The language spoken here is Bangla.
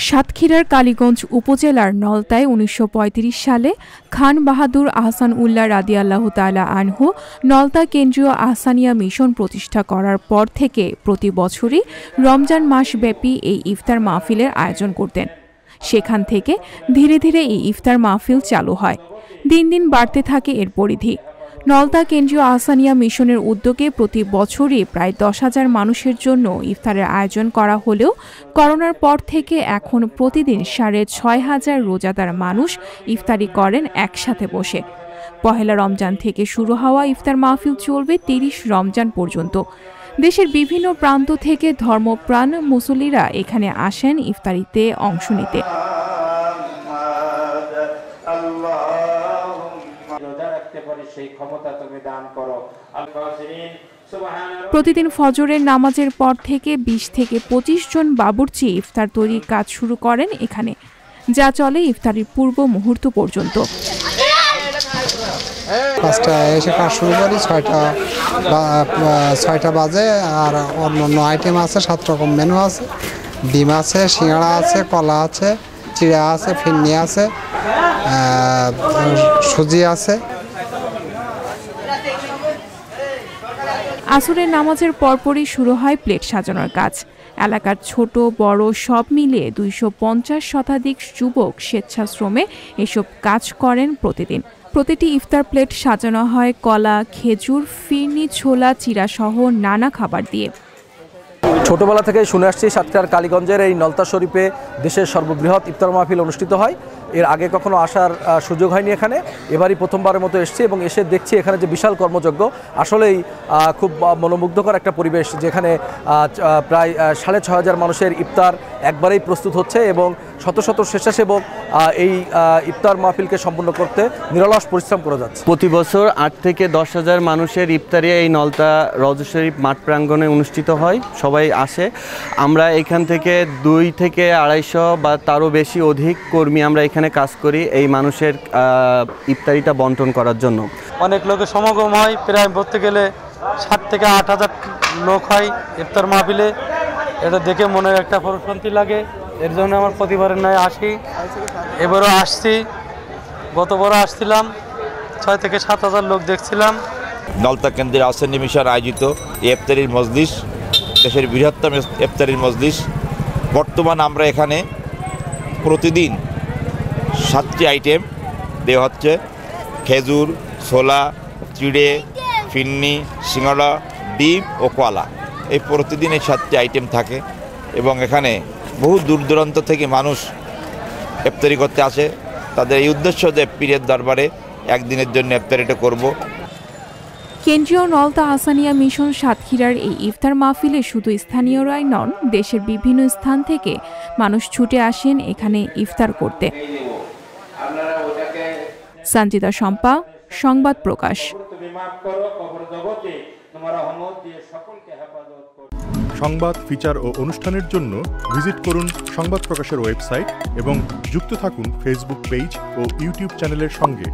সাতক্ষীরার কালীগঞ্জ উপজেলার নলতায় ১৯৩৫ সালে খান বাহাদুর আহসান উল্লাহ রাদিয়াল্লাহু তাআলা আনহু নলতা কেন্দ্রীয় আহসানিয়া মিশন প্রতিষ্ঠা করার পর থেকে প্রতি বছরই রমজান মাসব্যাপী এই ইফতার মাহফিলের আয়োজন করতেন। সেখান থেকে ধীরে ধীরে এই ইফতার মাহফিল চালু হয়। দিন দিন বাড়তে থাকে এর পরিধি। নলতা কেন্দ্রীয় আহসানিয়া মিশনের উদ্যোগে প্রতি বছরই প্রায় ১০,০০০ মানুষের জন্য ইফতারের আয়োজন করা হলেও করোনার পর থেকে এখন প্রতিদিন ৬,৫০০ রোজাদার মানুষ ইফতারি করেন একসাথে বসে। পহেলা রমজান থেকে শুরু হওয়া ইফতার মাহফিল চলবে ৩০ রমজান পর্যন্ত। দেশের বিভিন্ন প্রান্ত থেকে ধর্মপ্রাণ মুসল্লিরা এখানে আসেন ইফতারিতে অংশ নিতে। প্রতিদিন ফজরের নামাজের পর থেকে ২০ থেকে ২৫ জন বাবুর্চি ইফতার তৈরির কাজ শুরু করেন এখানে, যা চলে ইফতারির পূর্ব মুহূর্ত পর্যন্ত। ৫টায় এসে কাজ শুরু করি, ৬টা বাজে। আর অন্য আইটেম আছে, ৭ রকম মেনু আছে। ডিম আছে, সিঙ্গাড়া আছে, কলা আছে, চিড়া আছে, ফিরনি আছে, সুজি আছে। আসরের নামাজের পরপরই শুরু হয় প্লেট সাজানোর কাজ। এলাকার ছোট বড় সব মিলিয়ে ২৫০ শতাধিক যুবক স্বেচ্ছাশ্রমে এসব কাজ করেন প্রতিদিন। প্রতিটি ইফতার প্লেট সাজানো হয় কলা, খেজুর, ফিরনি, ছোলা, চিড়া সহ নানা খাবার দিয়ে। ছোটবেলা থেকে শুনে আসছি সাতক্ষীরার কালীগঞ্জের এই নলতা শরীফে দেশের সর্ববৃহৎ ইফতার মাহফিল অনুষ্ঠিত হয়। এর আগে কখনো আসার সুযোগ হয়নি এখানে, এবারই প্রথমবারের মতো এসেছি এবং এসে দেখছি এখানে যে বিশাল কর্মযজ্ঞ, আসলেই খুব মনোমুগ্ধকর একটা পরিবেশ, যেখানে প্রায় ৬,৫০০ মানুষের ইফতার একবারেই প্রস্তুত হচ্ছে এবং শত শত স্বেচ্ছাসেবক এই ইফতার মাহফিলকে সম্পন্ন করতে নিরলস পরিশ্রম করে যাচ্ছে। প্রতি বছর ৮ থেকে ১০,০০০ মানুষের ইফতারি এই নলতা রওজা শরীফ মাঠ প্রাঙ্গণে অনুষ্ঠিত হয়। সবাই আসে। আমরা এখান থেকে ২ থেকে ২৫০ বা তারও বেশি অধিক কর্মী আমরা এখানে কাজ করি এই মানুষের ইফতারিটা বন্টন করার জন্য। অনেক লোকের সমাগম হয়, প্রায় বলতে গেলে ৭ থেকে ৮,০০০ লোক হয় ইফতার মাহফিলে। এটা দেখে মনে একটা প্রশান্তি লাগে, এর জন্য আমার প্রতিবারের ন্যায় আসি। এবারও আসছি, গতবারও আসছিলাম, ৬ থেকে ৭,০০০ লোক দেখছিলাম। নলতা কেন্দ্রের আহসানিয়া মিশন আয়োজিত ইফতারির মজলিস দেশের বৃহত্তম ইফতারির মজলিস। বর্তমান আমরা এখানে প্রতিদিন 7টি আইটেম দেওয়া হচ্ছে: খেজুর, ছোলা, চিড়ে, ফিরনি, সিঙ্গাড়া, ডিম ও কলা। এই প্রতিদিন এই 7টি আইটেম থাকে এবং এখানে বহু দূর দূরান্ত থেকে মানুষ ইফতারি করতে আসে। তাদের এই উদ্দেশ্য যে পীরের দরবারে একদিনের জন্য ইফতারিটা করব। কেন্দ্রীয় নলতা আহসানিয়া মিশন সাতক্ষীরার এই ইফতার মাহফিলে শুধু স্থানীয়রাই নন, দেশের বিভিন্ন স্থান থেকে মানুষ ছুটে আসেন এখানে ইফতার করতে। সঞ্জিতা শম্পা, সংবাদ প্রকাশ। সংবাদ, ফিচার ও অনুষ্ঠানের জন্য ভিজিট করুন সংবাদ প্রকাশের ওয়েবসাইট এবং যুক্ত থাকুন ফেসবুক পেজ ও ইউটিউব চ্যানেলের সঙ্গে।